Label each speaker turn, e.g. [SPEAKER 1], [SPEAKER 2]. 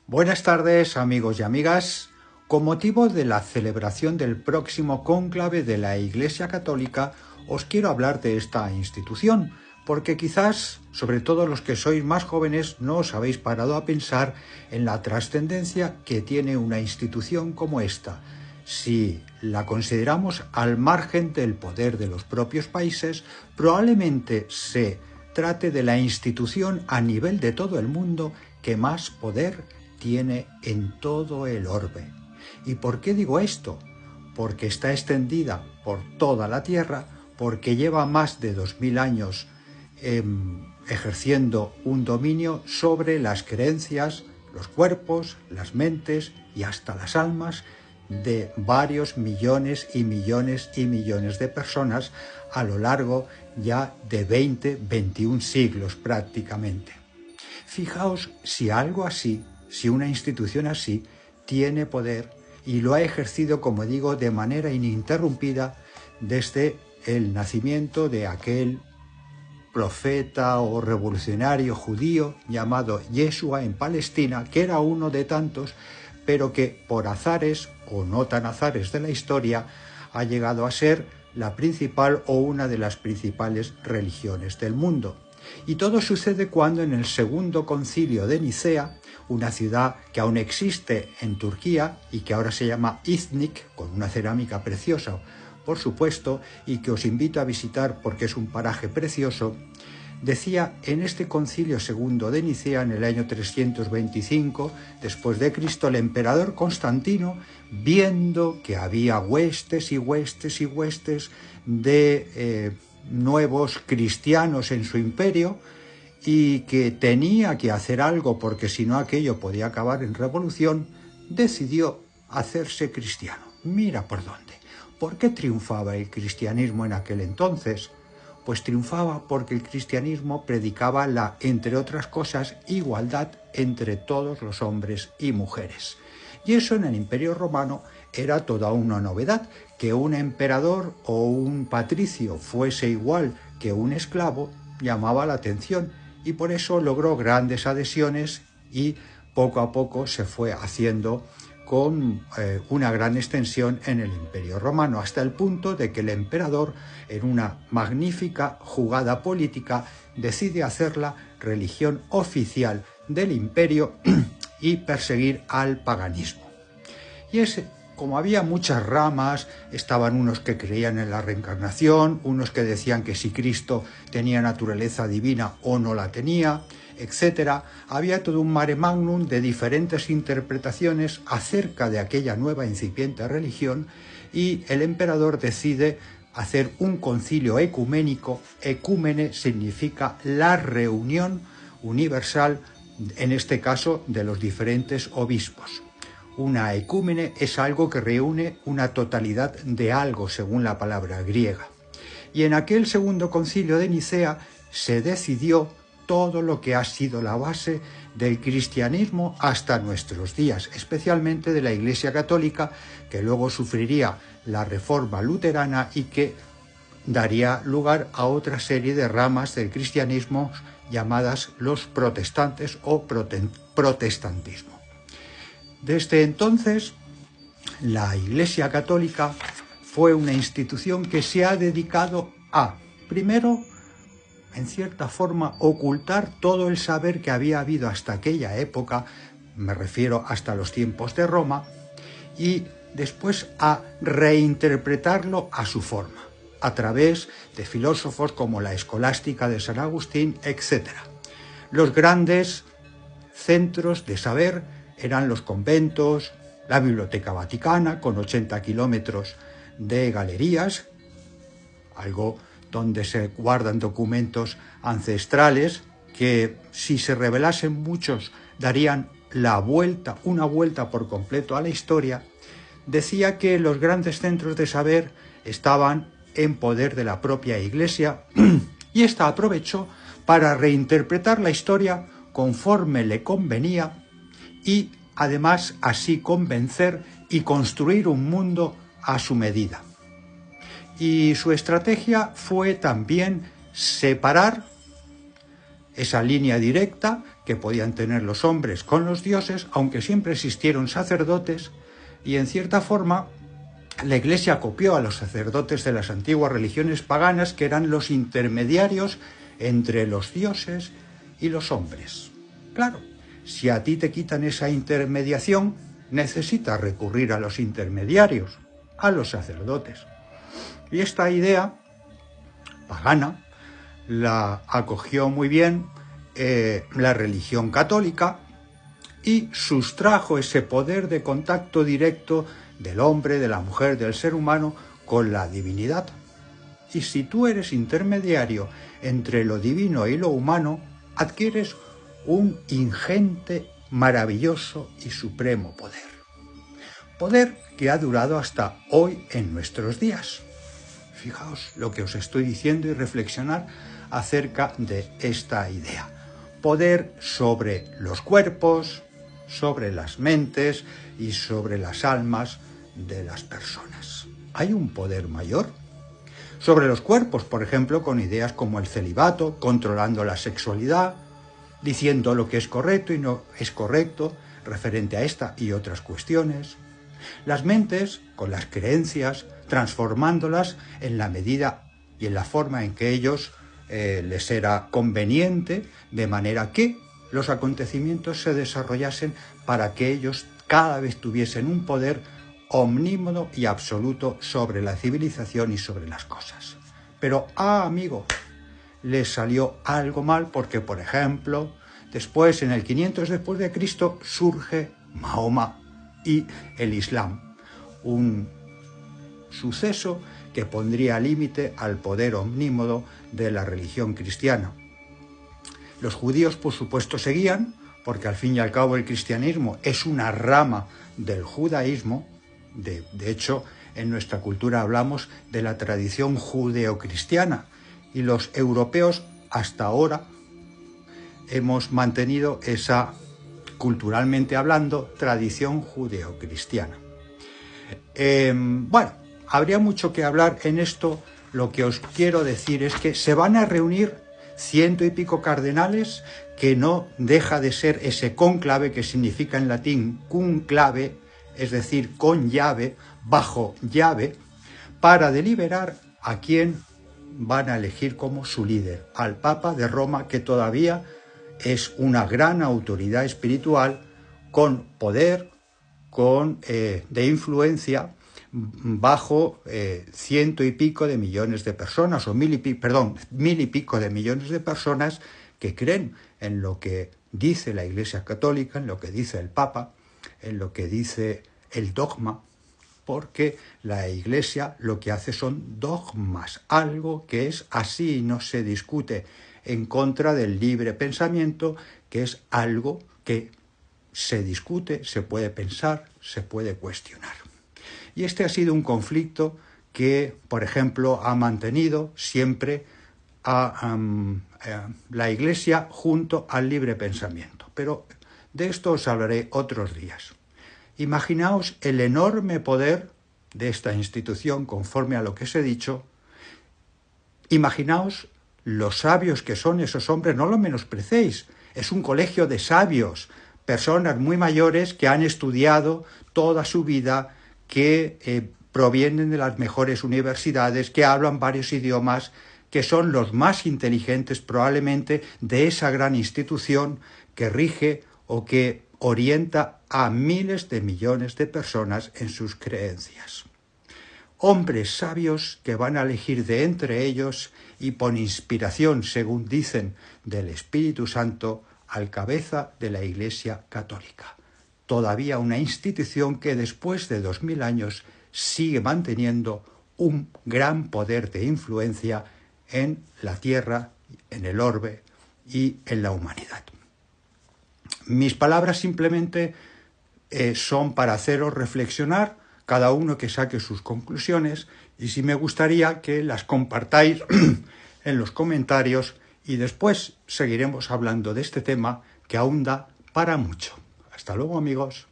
[SPEAKER 1] Buenas tardes, amigos y amigas. Con motivo de la celebración del próximo cónclave de la Iglesia Católica, os quiero hablar de esta institución, porque quizás, sobre todo los que sois más jóvenes, no os habéis parado a pensar en la trascendencia que tiene una institución como esta. Si la consideramos al margen del poder de los propios países, probablemente se trate de la institución a nivel de todo el mundo que más poder tiene en todo el orbe. ¿Y por qué digo esto? Porque está extendida por toda la Tierra, porque lleva más de 2000 años ejerciendo un dominio sobre las creencias, los cuerpos, las mentes y hasta las almas de varios millones y millones y millones de personas a lo largo ya de 21 siglos prácticamente. Fijaos si algo así, si una institución así tiene poder y lo ha ejercido, como digo, de manera ininterrumpida desde el nacimiento de aquel profeta o revolucionario judío llamado Yeshua en Palestina, que era uno de tantos, pero que por azares o no tan azares de la historia ha llegado a ser la principal o una de las principales religiones del mundo. Y todo sucede cuando en el segundo concilio de Nicea, una ciudad que aún existe en Turquía y que ahora se llama Iznik, con una cerámica preciosa, por supuesto, y que os invito a visitar porque es un paraje precioso, decía en este concilio segundo de Nicea, en el año 325 después de Cristo, el emperador Constantino, viendo que había huestes y huestes y huestes de nuevos cristianos en su imperio y que tenía que hacer algo porque si no aquello podía acabar en revolución, decidió hacerse cristiano. Mira por dónde. ¿Por qué triunfaba el cristianismo en aquel entonces? Pues triunfaba porque el cristianismo predicaba la, entre otras cosas, igualdad entre todos los hombres y mujeres. Y eso en el Imperio Romano era toda una novedad, que un emperador o un patricio fuese igual que un esclavo llamaba la atención y por eso logró grandes adhesiones y poco a poco se fue haciendo con una gran extensión en el Imperio Romano, hasta el punto de que el emperador, en una magnífica jugada política, decide hacerla religión oficial del imperio y perseguir al paganismo. Y como había muchas ramas, estaban unos que creían en la reencarnación, unos que decían que si Cristo tenía naturaleza divina o no la tenía, etc. Había todo un mare magnum de diferentes interpretaciones acerca de aquella nueva incipiente religión y el emperador decide hacer un concilio ecuménico. Ecúmene significa la reunión universal, en este caso de los diferentes obispos. Una ecúmene es algo que reúne una totalidad de algo, según la palabra griega. Y en aquel segundo concilio de Nicea se decidió todo lo que ha sido la base del cristianismo hasta nuestros días, especialmente de la Iglesia Católica, que luego sufriría la reforma luterana y que daría lugar a otra serie de ramas del cristianismo llamadas los protestantes o protestantismo. Desde entonces, la Iglesia Católica fue una institución que se ha dedicado a, primero, en cierta forma, ocultar todo el saber que había habido hasta aquella época, me refiero hasta los tiempos de Roma, y después a reinterpretarlo a su forma, a través de filósofos como la escolástica de San Agustín, etc. Los grandes centros de saber eran los conventos, la Biblioteca Vaticana, con 80 kilómetros de galerías, algo donde se guardan documentos ancestrales que, si se revelasen muchos, darían una vuelta por completo a la historia. Decía que los grandes centros de saber estaban en poder de la propia Iglesia y ésta aprovechó para reinterpretar la historia conforme le convenía y además así convencer y construir un mundo a su medida. Y su estrategia fue también separar esa línea directa que podían tener los hombres con los dioses, aunque siempre existieron sacerdotes, y en cierta forma la Iglesia copió a los sacerdotes de las antiguas religiones paganas, que eran los intermediarios entre los dioses y los hombres. Claro, si a ti te quitan esa intermediación, necesitas recurrir a los intermediarios, a los sacerdotes. Y esta idea pagana la acogió muy bien la religión católica y sustrajo ese poder de contacto directo del hombre, de la mujer, del ser humano con la divinidad. Y si tú eres intermediario entre lo divino y lo humano, adquieres un ingente, maravilloso y supremo poder. Poder que ha durado hasta hoy en nuestros días. Fijaos lo que os estoy diciendo y reflexionar acerca de esta idea. Poder sobre los cuerpos, sobre las mentes y sobre las almas de las personas. ¿Hay un poder mayor? Sobre los cuerpos, por ejemplo, con ideas como el celibato, controlando la sexualidad, diciendo lo que es correcto y no es correcto, referente a esta y otras cuestiones. Las mentes, con las creencias, transformándolas en la medida y en la forma en que ellos les era conveniente, de manera que los acontecimientos se desarrollasen para que ellos cada vez tuviesen un poder omnímodo y absoluto sobre la civilización y sobre las cosas. Pero, amigo, les salió algo mal porque, por ejemplo, después, en el 500 después de Cristo, surge Mahoma y el Islam, un suceso que pondría límite al poder omnímodo de la religión cristiana. Los judíos, por supuesto, seguían, porque al fin y al cabo el cristianismo es una rama del judaísmo. De hecho, en nuestra cultura hablamos de la tradición judeocristiana, y los europeos hasta ahora hemos mantenido esa, culturalmente hablando, tradición judeocristiana. Bueno, habría mucho que hablar en esto. Lo que os quiero decir es que se van a reunir 100 y pico cardenales, que no deja de ser ese cónclave, que significa en latín conclave, es decir, con llave, bajo llave, para deliberar a quién van a elegir como su líder, al Papa de Roma, que todavía es una gran autoridad espiritual, con poder, de influencia, bajo 100 y pico de millones de personas, o mil y pico de millones de personas que creen en lo que dice la Iglesia Católica, en lo que dice el Papa, en lo que dice el dogma, porque la Iglesia lo que hace son dogmas, algo que es así y no se discute, en contra del libre pensamiento, que es algo que se discute, se puede pensar, se puede cuestionar. Y este ha sido un conflicto que, por ejemplo, ha mantenido siempre a la Iglesia junto al libre pensamiento. Pero de esto os hablaré otros días. Imaginaos el enorme poder de esta institución, conforme a lo que os he dicho. Imaginaos los sabios que son esos hombres, no lo menosprecéis. Es un colegio de sabios, personas muy mayores que han estudiado toda su vida, que provienen de las mejores universidades, que hablan varios idiomas, que son los más inteligentes probablemente de esa gran institución que rige o que orienta a miles de millones de personas en sus creencias. Hombres sabios que van a elegir de entre ellos y por inspiración, según dicen, del Espíritu Santo, al cabeza de la Iglesia Católica. Todavía una institución que después de 2000 años sigue manteniendo un gran poder de influencia en la Tierra, en el orbe y en la humanidad. Mis palabras simplemente son para haceros reflexionar, cada uno que saque sus conclusiones, y sí me gustaría que las compartáis en los comentarios, y después seguiremos hablando de este tema que aún da para mucho. Hasta luego, amigos.